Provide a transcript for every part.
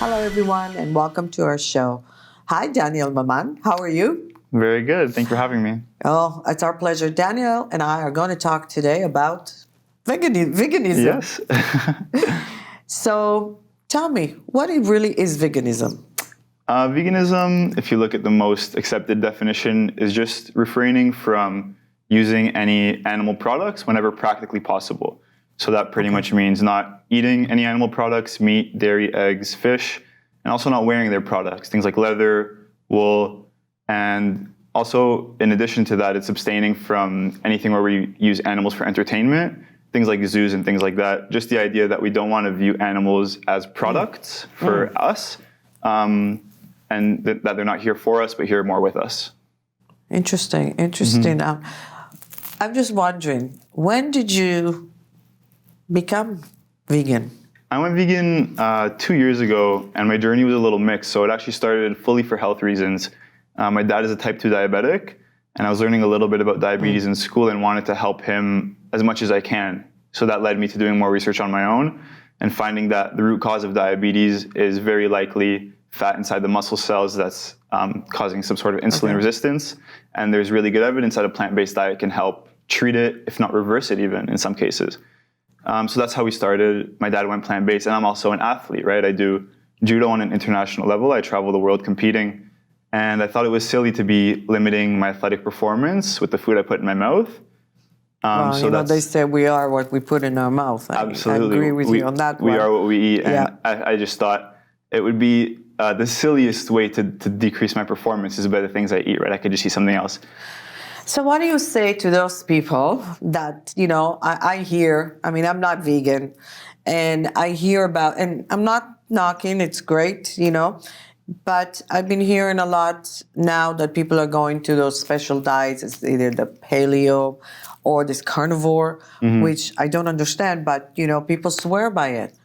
Hello, everyone, and welcome to our show. Hi, Daniel Maman. How are you? Very good. Thank you for having me. Oh, it's our pleasure. Daniel and I are going to talk today about veganism. Yes. So tell me, what really is veganism? Veganism, if you look at the most accepted definition, is just refraining from using any animal products whenever practically possible. So that pretty much means not eating any animal products, meat, dairy, eggs, fish, and also not wearing their products, things like leather, wool, and also in addition to that, it's abstaining from anything where we use animals for entertainment, things like zoos and things like that. Just the idea that we don't want to view animals as products for us, and that they're not here for us, but here more with us. Interesting. I'm just wondering, when did you become vegan? I went vegan 2 years ago, and my journey was a little mixed. So it actually started fully for health reasons. My dad is a type 2 diabetic, and I was learning a little bit about diabetes in school and wanted to help him as much as I can. So that led me to doing more research on my own and finding that the root cause of diabetes is very likely fat inside the muscle cells that's causing some sort of insulin resistance. And there's really good evidence that a plant-based diet can help treat it, if not reverse it even in some cases. So that's how we started. My dad went plant-based, and I'm also an athlete, right? I do judo on an international level. I travel the world competing. And I thought it was silly to be limiting my athletic performance with the food I put in my mouth. They say we are what we put in our mouth. Absolutely. I agree with you on that one. We are what we eat. And Yeah. I just thought it would be the silliest way to decrease my performance is by the things I eat, right? I could just eat something else. So what do you say to those people that, I hear, I'm not vegan, and I hear about, and I'm not knocking, it's great, but I've been hearing a lot now that people are going to those special diets. It's either the Paleo or this carnivore, which I don't understand, but, people swear by it.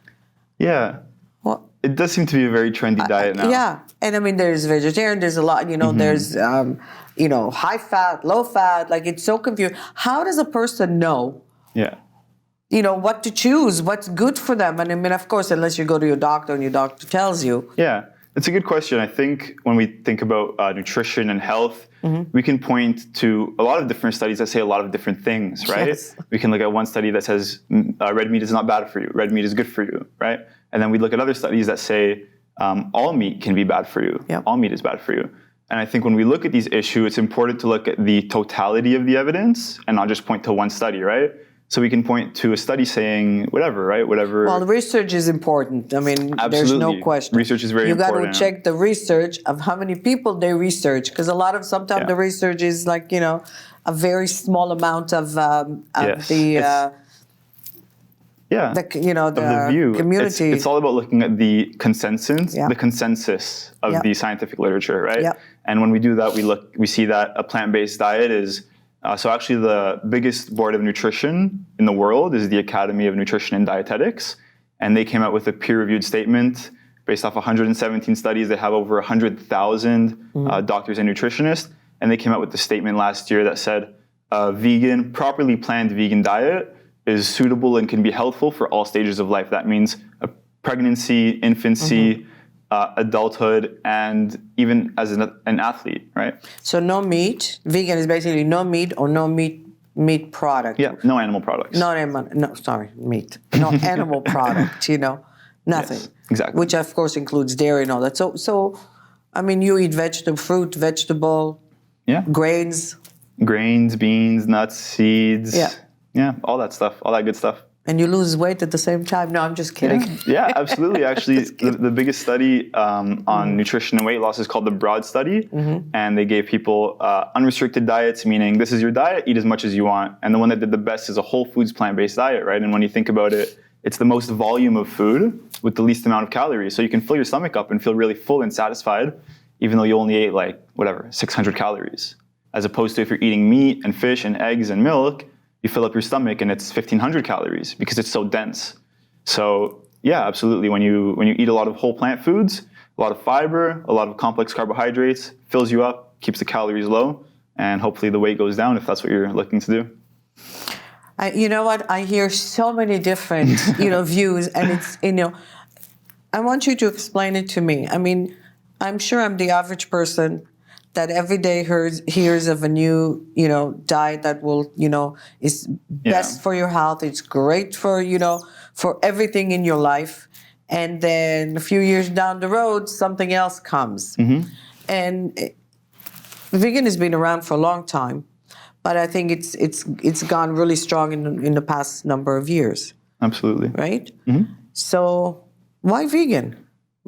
Yeah. Well, it does seem to be a very trendy diet now. Yeah. And there's vegetarian, there's a lot, there's, high fat, low fat, like it's so confusing. How does a person know? Yeah. What to choose, what's good for them? And of course, unless you go to your doctor and your doctor tells you. Yeah. It's a good question. I think when we think about nutrition and health, we can point to a lot of different studies that say a lot of different things, right? Yes. We can look at one study that says red meat is not bad for you, red meat is good for you, right? And then we look at other studies that say all meat can be bad for you, Yep. all meat is bad for you. And I think when we look at these issues, it's important to look at the totality of the evidence and not just point to one study, right? So we can point to a study saying whatever, right? Whatever. Well, the research is important. Absolutely. There's no question. Research is very important. You got to check the research of how many people they research, because sometimes the research is like, a very small amount of the view. community. It's all about looking at the consensus of the scientific literature, right? Yeah. And when we do that, we see that a plant-based diet is. So actually, the biggest board of nutrition in the world is the Academy of Nutrition and Dietetics, and they came out with a peer-reviewed statement based off 117 studies. They have over 100,000 doctors and nutritionists, and they came out with the statement last year that said a properly planned vegan diet is suitable and can be healthful for all stages of life. That means a pregnancy, infancy, adulthood, and even as an athlete, right? So no meat. Vegan is basically no meat or no meat product. Yeah, no animal products. Meat. No animal product, nothing. Yes, exactly. Which of course includes dairy and all that. So you eat vegetable, grains. Grains, beans, nuts, seeds. Yeah, all that stuff, all that good stuff. And you lose weight at the same time. No, I'm just kidding. Yeah, absolutely. Actually, the biggest study on nutrition and weight loss is called the BROAD study. And they gave people unrestricted diets, meaning this is your diet, eat as much as you want. And the one that did the best is a whole foods plant-based diet, right? And when you think about it, it's the most volume of food with the least amount of calories. So you can fill your stomach up and feel really full and satisfied, even though you only ate 600 calories. As opposed to if you're eating meat and fish and eggs and milk, you fill up your stomach and it's 1,500 calories because it's so dense. So yeah, absolutely. When you eat a lot of whole plant foods, a lot of fiber, a lot of complex carbohydrates, fills you up, keeps the calories low, and hopefully the weight goes down if that's what you're looking to do. You know what? I hear so many different, views, and it's, I want you to explain it to me. I mean, I'm sure I'm the average person that every day hears of a new, diet that will, is best for your health. It's great for, for everything in your life. And then a few years down the road, something else comes. And vegan has been around for a long time, but I think it's gone really strong in the past number of years. Absolutely. Right? So why vegan?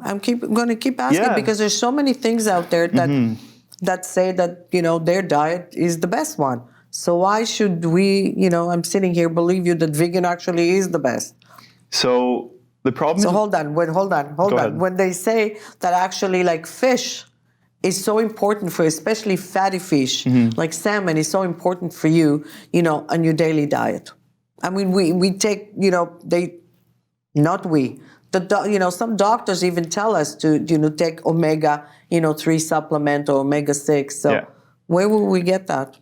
I'm going to keep asking because there's so many things out there that that say that their diet is the best one. So why should we? I'm sitting here believe you that vegan actually is the best. So the problem. So hold on. When they say that actually like fish is so important for, especially fatty fish like salmon is so important for you, on your daily diet. I mean, we take some doctors even tell us to take omega 3 supplement or omega 6. So where will we get that?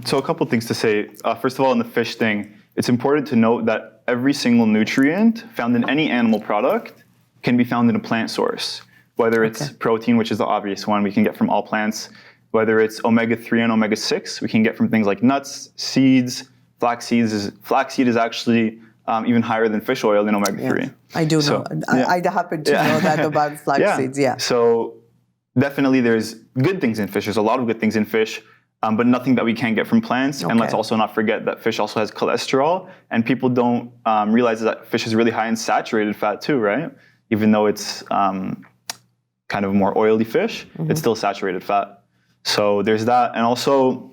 So a couple things to say. First of all, in the fish thing, it's important to note that every single nutrient found in any animal product can be found in a plant source. Whether it's protein, which is the obvious one we can get from all plants, whether it's omega 3 and omega 6, we can get from things like nuts, seeds, flaxseed is actually even higher than fish oil in omega 3. I do know. I happen to know that about flax seeds. Yeah. So definitely there's good things in fish. There's a lot of good things in fish, but nothing that we can't get from plants. And let's also not forget that fish also has cholesterol, and people don't realize that fish is really high in saturated fat too, right? Even though it's kind of more oily fish, it's still saturated fat. So there's that. And also,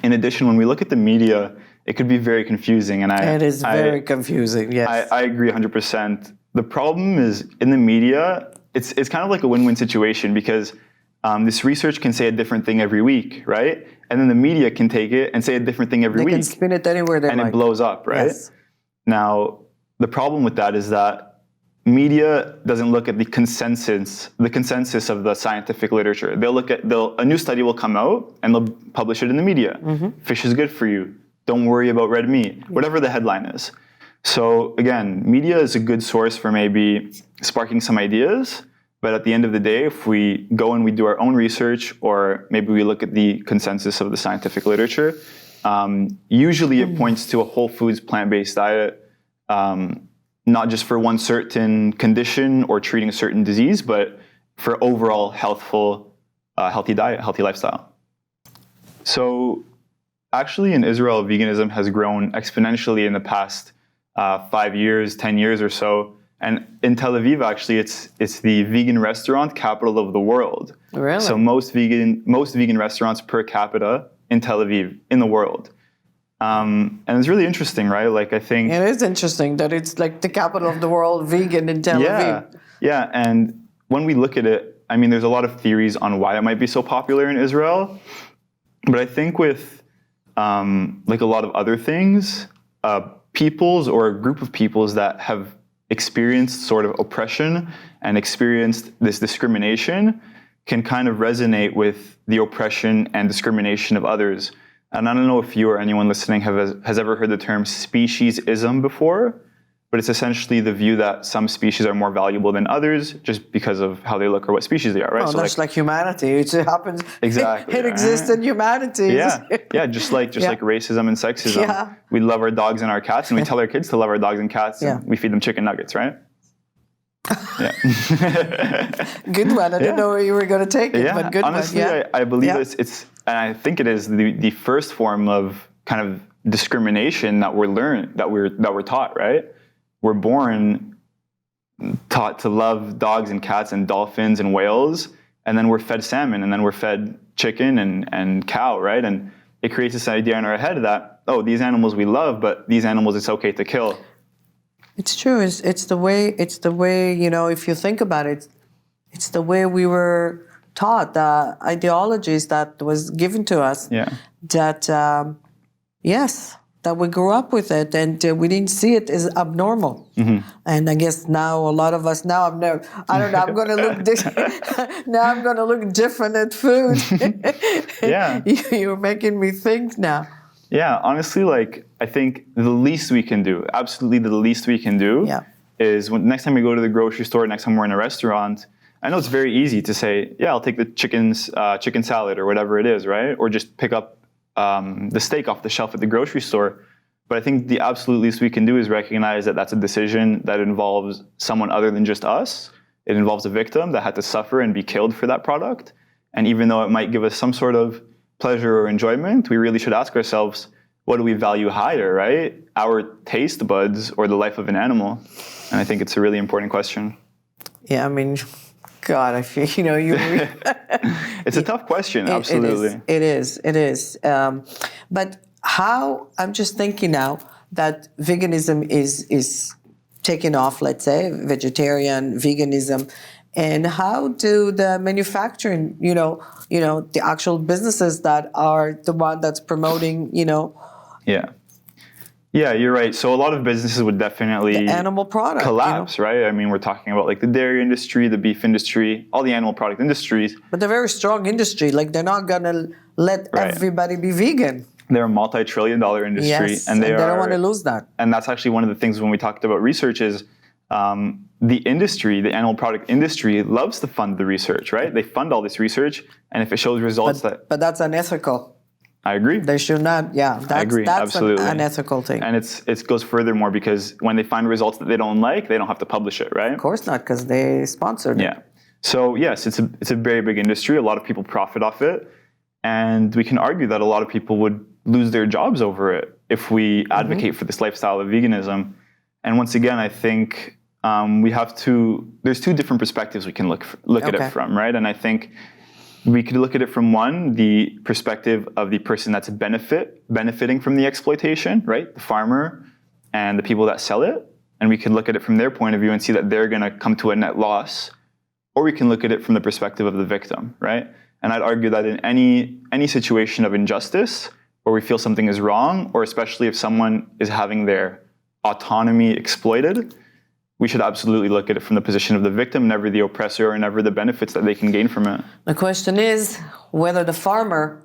in addition, when we look at the media, it could be very confusing. And it is very confusing, yes. I agree 100%. The problem is, in the media, it's kind of like a win-win situation because this research can say a different thing every week, right? And then the media can take it and say a different thing every week. They can spin it anywhere they like. And it blows up, right? Yes. Now, the problem with that is that media doesn't look at the consensus of the scientific literature. They'll look at, a new study will come out and they'll publish it in the media. Fish is good for you. Don't worry about red meat, whatever the headline is. So again, media is a good source for maybe sparking some ideas, but at the end of the day, if we go and we do our own research, or maybe we look at the consensus of the scientific literature, usually it points to a whole foods plant-based diet, not just for one certain condition or treating a certain disease, but for overall healthy diet, healthy lifestyle. So actually in Israel, veganism has grown exponentially in the past 5 years, 10 years or so. And in Tel Aviv, actually, it's the vegan restaurant capital of the world. Really? So most vegan restaurants per capita in Tel Aviv, in the world. And it's really interesting, right? Like, I think it is interesting that it's like the capital of the world, vegan in Tel Aviv. Yeah, and when we look at it, I mean, there's a lot of theories on why it might be so popular in Israel. But I think with like a lot of other things, peoples or a group of peoples that have experienced sort of oppression and experienced this discrimination can kind of resonate with the oppression and discrimination of others. And I don't know if you or anyone listening has ever heard the term speciesism before, but it's essentially the view that some species are more valuable than others just because of how they look or what species they are, right? Oh, so that's like humanity. It happens. Exactly. It exists in humanity. Yeah, just like racism and sexism. Yeah. We love our dogs and our cats, and we tell our kids to love our dogs and cats, and we feed them chicken nuggets, right? Yeah. Good one. I didn't know where you were going to take it, but good honestly, one. Yeah. I believe it's, and I think it is the first form of kind of discrimination that we're taught, right? We're born taught to love dogs and cats and dolphins and whales, and then we're fed salmon, and then we're fed chicken and cow, right? And it creates this idea in our head that, oh, these animals we love, but these animals it's okay to kill. It's true. It's the way, if you think about it, it's the way we were taught, the ideologies that was given to us. Yeah. That, yes, that we grew up with it, and we didn't see it as abnormal. And I guess now a lot of us, I don't know, I'm going to look now I'm going to look different at food. Yeah. You're making me think now. Yeah, honestly, like, I think the least we can do, absolutely the least we can do, is when next time we go to the grocery store, next time we're in a restaurant, I know it's very easy to say, yeah, I'll take the chicken salad or whatever it is, right? Or just pick up the steak off the shelf at the grocery store. But I think the absolute least we can do is recognize that that's a decision that involves someone other than just us. It involves a victim that had to suffer and be killed for that product. And even though it might give us some sort of pleasure or enjoyment, we really should ask ourselves, what do we value higher, right? Our taste buds or the life of an animal? And I think it's a really important question. Yeah, I mean, God, I feel, you... It's a tough question, absolutely. It is. But how, I'm just thinking now that veganism is taking off, let's say, vegetarian, veganism, and how do the manufacturing, the actual businesses that are the one that's promoting, Yeah, you're right. So a lot of businesses would definitely the animal product collapse, right? I mean, we're talking about like the dairy industry, the beef industry, all the animal product industries. But they're a very strong industry. Like they're not gonna let everybody be vegan. They're a multi-trillion-dollar industry, yes, and they don't want to lose that. And that's actually one of the things when we talked about research is the industry, the animal product industry, loves to fund the research, right? They fund all this research, and if it shows results but that's unethical. I agree. They should not. Yeah, I agree. That's Absolutely. an unethical thing. And it goes furthermore because when they find results that they don't like, they don't have to publish it, right? Of course not, because they sponsored it. Yeah. So yes, it's a very big industry. A lot of people profit off it, and we can argue that a lot of people would lose their jobs over it if we advocate for this lifestyle of veganism. And once again, I think we have to. There's two different perspectives we can look at it from, right? And I think we could look at it from the perspective of the person that's benefiting from the exploitation, right? The farmer and the people that sell it. And we can look at it from their point of view and see that they're going to come to a net loss. Or we can look at it from the perspective of the victim, right? And I'd argue that in any situation of injustice where we feel something is wrong, or especially if someone is having their autonomy exploited, we should absolutely look at it from the position of the victim, never the oppressor, or never the benefits that they can gain from it. The question is whether the farmer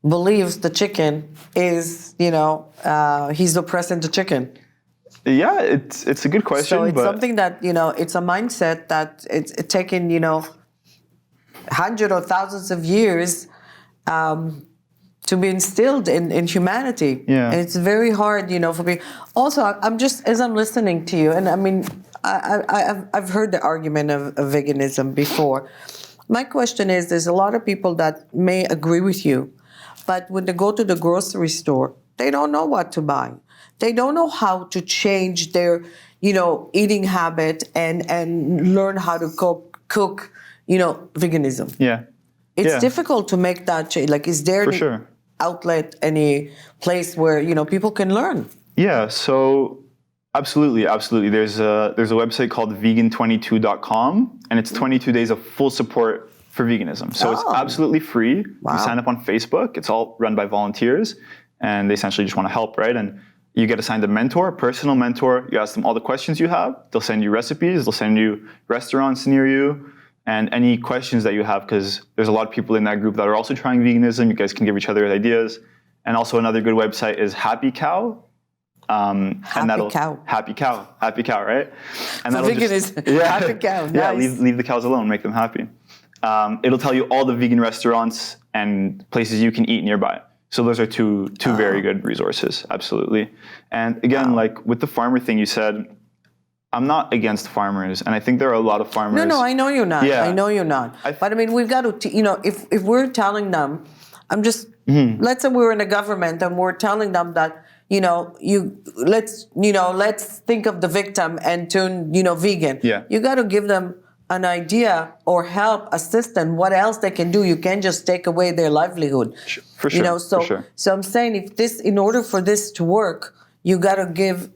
believes the chicken is, he's oppressing the chicken. Yeah, it's a good question. So it's something that, it's a mindset that it's taken, hundreds or thousands of years to be instilled in humanity. Yeah. And it's very hard, for me. Also, I'm just, as I'm listening to you, and I mean, I've heard the argument of veganism before. My question is, there's a lot of people that may agree with you, but when they go to the grocery store, they don't know what to buy. They don't know how to change their, eating habit and learn how to cook, veganism. Yeah. It's difficult to make that change. Like, is there any outlet, any place where, people can learn? Yeah, so absolutely. There's a website called vegan22.com, and it's 22 days of full support for veganism. So it's absolutely free. Wow. You sign up on Facebook. It's all run by volunteers, and they essentially just want to help, right? And you get assigned a mentor, a personal mentor. You ask them all the questions you have. They'll send you recipes. They'll send you restaurants near you. And any questions that you have, because there's a lot of people in that group that are also trying veganism. You guys can give each other ideas. And also another good website is Happy Cow. Happy Cow, right? And so veganism, Happy Cow, nice. Yeah, leave the cows alone, make them happy. It'll tell you all the vegan restaurants and places you can eat nearby. So those are two very good resources, absolutely. And again, like with the farmer thing you said, I'm not against farmers, and I think there are a lot of farmers. No, I know you're not. Yeah. I know you're not. But I mean, we've got to, if we're telling them, let's say we're in a government and we're telling them that, let's think of the victim and turn, vegan. Yeah. You got to give them an idea or help, assist them, what else they can do. You can't just take away their livelihood. For sure. So I'm saying in order for this to work, you got to give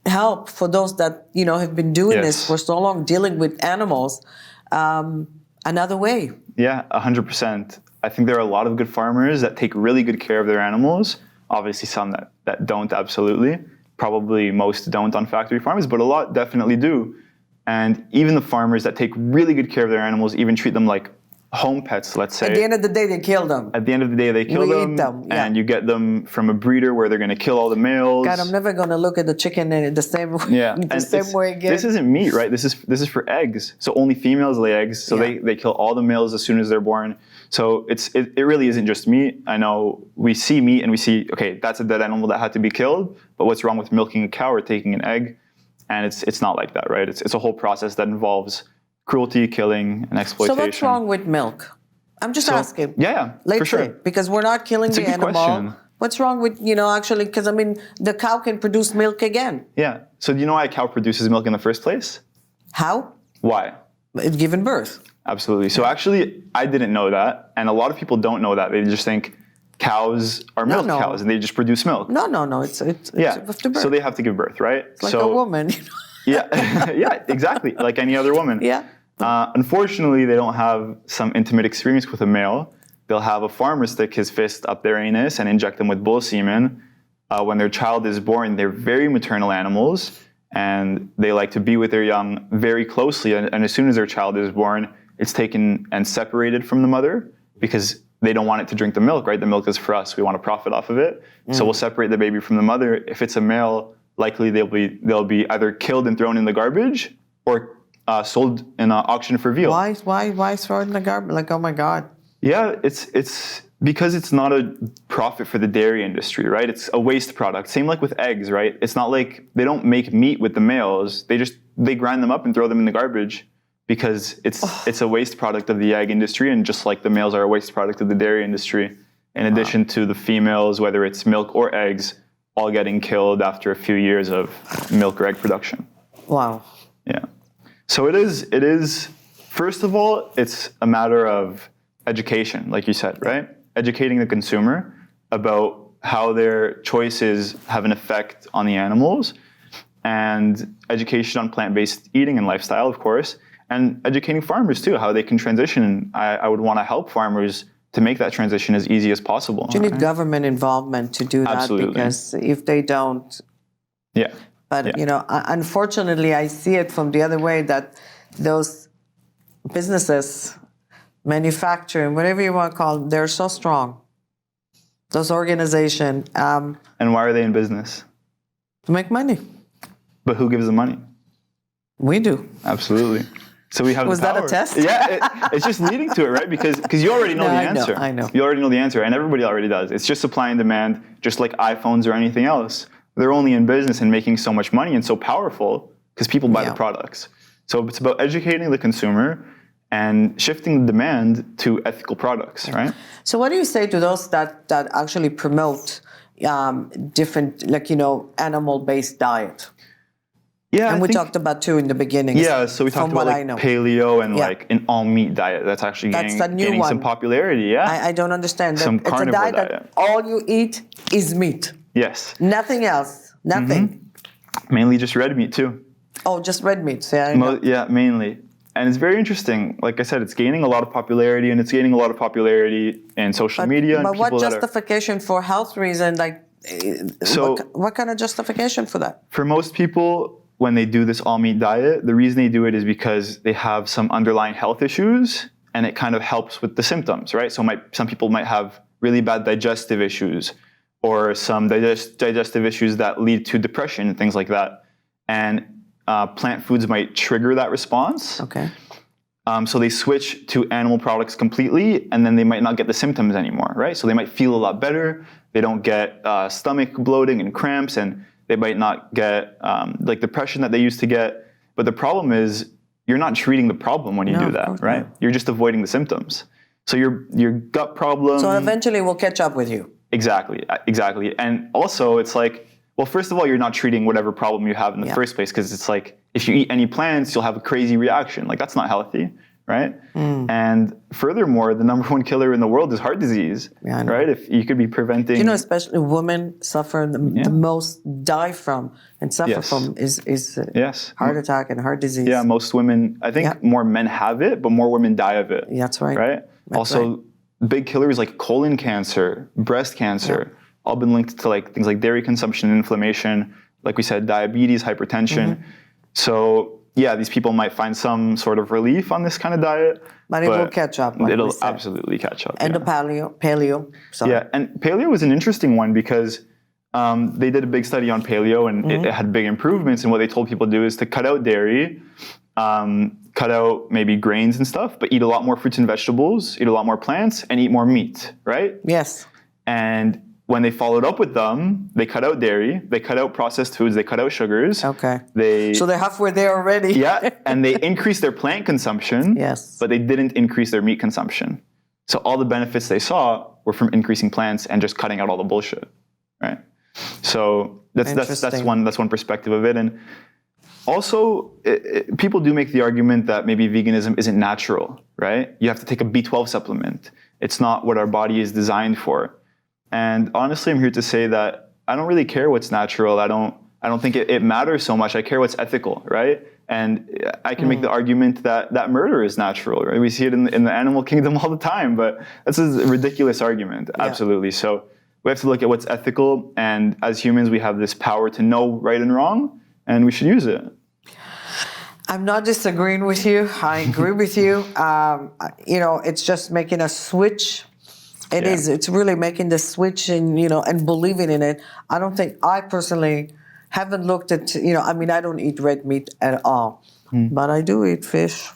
help for those that, have been doing this for so long, dealing with animals, another way. Yeah, 100%. I think there are a lot of good farmers that take really good care of their animals. Obviously some that don't, absolutely. Probably most don't on factory farms, but a lot definitely do. And even the farmers that take really good care of their animals even treat them like home pets, let's say. At the end of the day, they kill them. At the end of the day, they kill We them, eat them, yeah. and you get them from a breeder where they're going to kill all the males. God, I'm never going to look at the chicken in the same way, way again. This isn't meat, right? This is for eggs. So only females lay eggs. So they kill all the males as soon as they're born. So it really isn't just meat. I know we see meat and we see, okay, that's a dead animal that had to be killed. But what's wrong with milking a cow or taking an egg? And it's not like that, right? It's a whole process that involves cruelty, killing, and exploitation. So what's wrong with milk? I'm just asking. Yeah, Let's for sure. say, because we're not killing the animal. Question. What's wrong with, actually, because I mean, the cow can produce milk again. Yeah. So do you know why a cow produces milk in the first place? How? Why? It's given birth. Absolutely. So actually, I didn't know that. And a lot of people don't know that. They just think cows are milk cows and they just produce milk. No. It's after birth. So they have to give birth, right? It's like a woman. Yeah, yeah, exactly. Like any other woman. Yeah. Unfortunately, they don't have some intimate experience with a male. They'll have a farmer stick his fist up their anus and inject them with bull semen. When their child is born, they're very maternal animals, and they like to be with their young very closely. And as soon as their child is born, it's taken and separated from the mother because they don't want it to drink the milk, right? The milk is for us. We want to profit off of it. So we'll separate the baby from the mother. If it's a male, likely they'll be either killed and thrown in the garbage or sold in an auction for veal. Why throw it in the garbage? Like, oh my God. Yeah, it's because it's not a profit for the dairy industry, right? It's a waste product. Same like with eggs, right? It's not like they don't make meat with the males. They grind them up and throw them in the garbage because it's a waste product of the egg industry, and just like the males are a waste product of the dairy industry. In addition to the females, whether it's milk or eggs, all getting killed after a few years of milk or egg production. Wow. Yeah. So it is, first of all, it's a matter of education, like you said, right? Educating the consumer about how their choices have an effect on the animals, and education on plant-based eating and lifestyle, of course, and educating farmers too, how they can transition. I would want to help farmers to make that transition as easy as possible. Do you need government involvement to do that? Absolutely. Because if they don't... Yeah. But, unfortunately, I see it from the other way, that those businesses, manufacturing, whatever you want to call them, they're so strong. Those organizations. And why are they in business? To make money. But who gives the money? We do. Absolutely. So we have Was the power. that a test? Yeah, it's just leading to it, right? Because you already know the answer. I know. You already know the answer, and everybody already does. It's just supply and demand, just like iPhones or anything else. They're only in business and making so much money and so powerful because people buy the products. So it's about educating the consumer and shifting the demand to ethical products, right? So what do you say to those that actually promote different, animal-based diet? Yeah, and we talked about two in the beginning. Yeah, so we talked about paleo and like an all-meat diet. That's actually gaining some popularity. Yeah, I don't understand. Some carnivore diet. That all you eat is meat. Yes. Nothing else. Nothing. Mm-hmm. Mainly just red meat too. Oh, just red meat. Yeah, mainly. And it's very interesting. Like I said, it's gaining a lot of popularity, and it's gaining a lot of popularity in social media. But what justification for health reason? What kind of justification for that? For most people, when they do this all-meat diet, the reason they do it is because they have some underlying health issues, and it kind of helps with the symptoms, right? So some people might have really bad digestive issues, or some digestive issues that lead to depression and things like that. And plant foods might trigger that response. Okay. So they switch to animal products completely, and then they might not get the symptoms anymore, right? So they might feel a lot better. They don't get stomach bloating and cramps, and they might not get depression that they used to get. But the problem is you're not treating the problem when you do that, right? Not. You're just avoiding the symptoms. So your gut problem... So eventually we'll catch up with you. Exactly. And also it's like, well, first of all, you're not treating whatever problem you have in the first place, because it's like, if you eat any plants, you'll have a crazy reaction. Like, that's not healthy, right? And furthermore, the number one killer in the world is heart disease, right? If you could be preventing... especially women suffer the most, die from and suffer from is heart attack and heart disease. Yeah, most women, I think more men have it, but more women die of it. That's right. Right? Also, big killers like colon cancer, breast cancer, all been linked to things like dairy consumption and inflammation. Like we said, diabetes, hypertension. So yeah, these people might find some sort of relief on this kind of diet. But it will catch up. Like it'll absolutely catch up. And the paleo. Sorry. Yeah, and paleo was an interesting one because they did a big study on paleo, and it had big improvements. And what they told people to do is to cut out dairy, cut out maybe grains and stuff, but eat a lot more fruits and vegetables, eat a lot more plants, and eat more meat, right? Yes. And when they followed up with them, they cut out dairy, they cut out processed foods, they cut out sugars. Okay. So they're halfway there already. Yeah, and they increased their plant consumption, yes, but they didn't increase their meat consumption. So all the benefits they saw were from increasing plants and just cutting out all the bullshit, right? So that's one perspective of it. And also, people do make the argument that maybe veganism isn't natural, right? You have to take a B12 supplement. It's not what our body is designed for. And honestly, I'm here to say that I don't really care what's natural. I don't think it matters so much. I care what's ethical, right? And I can make the argument that murder is natural, right? We see it in the animal kingdom all the time, but that's a ridiculous argument, absolutely. So we have to look at what's ethical, and as humans, we have this power to know right and wrong, and we should use it. I'm not disagreeing with you. I agree with you. It's just making a switch. It is. It's really making the switch and believing in it. I personally haven't looked at, I don't eat red meat at all, but I do eat fish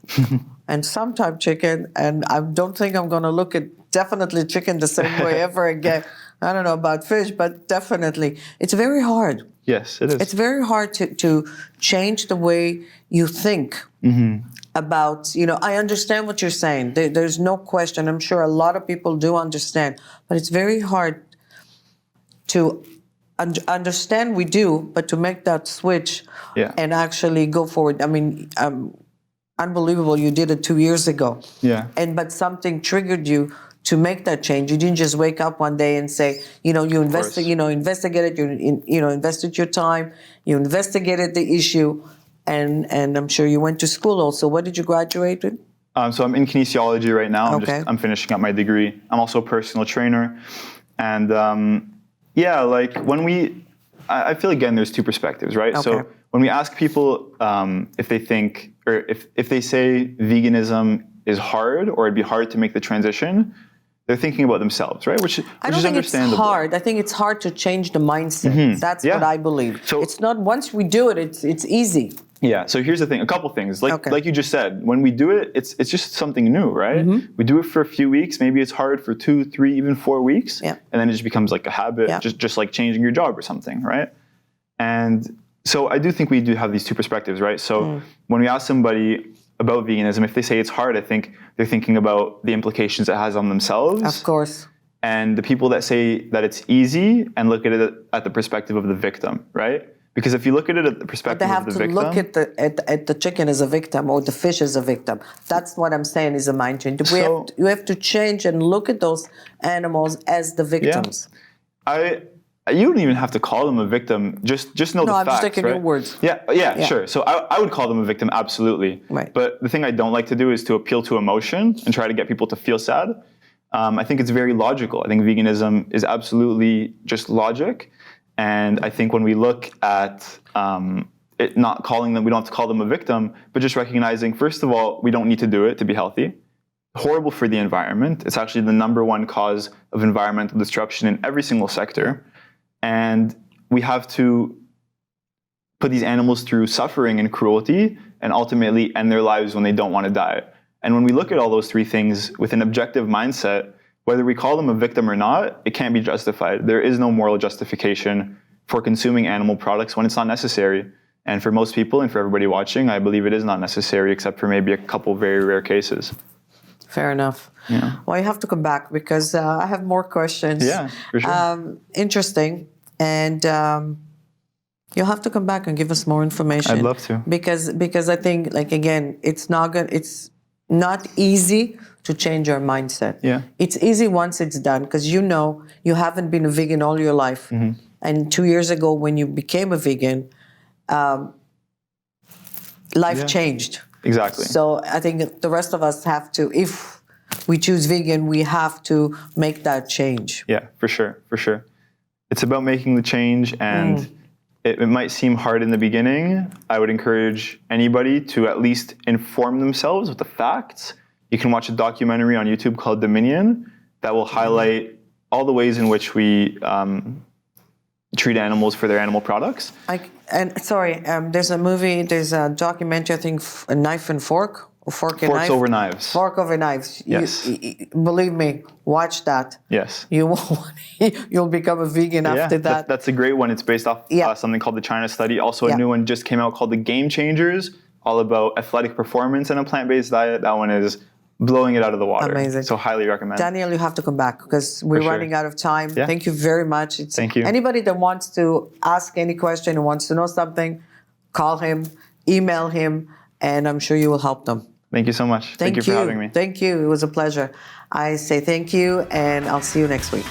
and sometimes chicken. And I don't think I'm going to look at definitely chicken the same way ever again. I don't know about fish, but definitely. It's very hard. Yes, it is. It's very hard to change the way you think. About, I understand what you're saying. There's no question. I'm sure a lot of people do understand, but it's very hard to understand. We do, but to make that switch and actually go forward. I mean, unbelievable. You did it 2 years ago. Yeah. But something triggered you to make that change. You didn't just wake up one day and say, you investigated, you invested your time, you investigated the issue. And I'm sure you went to school also. What did you graduate with? So I'm in kinesiology right now. Okay. I'm finishing up my degree. I'm also a personal trainer. And I feel again, there's two perspectives, right? Okay. So when we ask people if they think, or if they say veganism is hard or it'd be hard to make the transition, they're thinking about themselves, right? Which is understandable. It's hard. I think it's hard to change the mindset. That's what I believe. So it's not, once we do it, it's easy. Yeah. So here's the thing. A couple things. Like you just said, when we do it, it's just something new, right? We do it for a few weeks. Maybe it's hard for 2, 3, even 4 weeks. Yeah. And then it just becomes like a habit, just like changing your job or something, right? And so I do think we do have these two perspectives, right? So when we ask somebody about veganism, if they say it's hard, I think they're thinking about the implications it has on themselves. Of course. And the people that say that it's easy and look at it at the perspective of the victim, right? Because if you look at it at the perspective of the victim... But they have to look at the chicken as a victim or the fish as a victim. That's what I'm saying is a mind change. You have to change and look at those animals as the victims. Yeah. You don't even have to call them a victim. Just know the facts, No, I'm just taking your words. Yeah, sure. So I would call them a victim, absolutely. Right. But the thing I don't like to do is to appeal to emotion and try to get people to feel sad. I think it's very logical. I think veganism is absolutely just logic. And I think when we look at it, not calling them, we don't have to call them a victim, but just recognizing, first of all, we don't need to do it to be healthy. Horrible for the environment. It's actually the #1 cause of environmental destruction in every single sector. And we have to put these animals through suffering and cruelty and ultimately end their lives when they don't want to die. And when we look at all those three things with an objective mindset, whether we call them a victim or not, it can't be justified. There is no moral justification for consuming animal products when it's not necessary. And for most people and for everybody watching, I believe it is not necessary, except for maybe a couple very rare cases. Fair enough. Yeah. Well, you have to come back because I have more questions. Yeah, for sure. Interesting. And you'll have to come back and give us more information. I'd love to. Because I think, like, again, it's not easy to change our mindset. Yeah. It's easy once it's done because you haven't been a vegan all your life. And 2 years ago when you became a vegan, life changed. Exactly. So I think the rest of us have to, if we choose vegan, we have to make that change. Yeah, for sure. It's about making the change, and it might seem hard in the beginning. I would encourage anybody to at least inform themselves with the facts. You can watch a documentary on YouTube called Dominion that will highlight all the ways in which we treat animals for their animal products. There's a movie, there's a documentary, I think, A Knife and Fork, or Fork and Forks Knife. Over Knives. Fork Over Knives. Yes. Believe me, watch that. Yes. You'll become a vegan after that. That's a great one. It's based off something called the China Study. Also, a new one just came out called The Game Changers, all about athletic performance and a plant-based diet. That one is blowing it out of the water. Amazing. So highly recommend. Daniel, you have to come back because we're running out of time. Yeah. Thank you very much. Thank you. Anybody that wants to ask any question or wants to know something, call him, email him, and I'm sure you will help them. Thank you so much. Thank you for having me. Thank you. It was a pleasure. I say thank you, and I'll see you next week.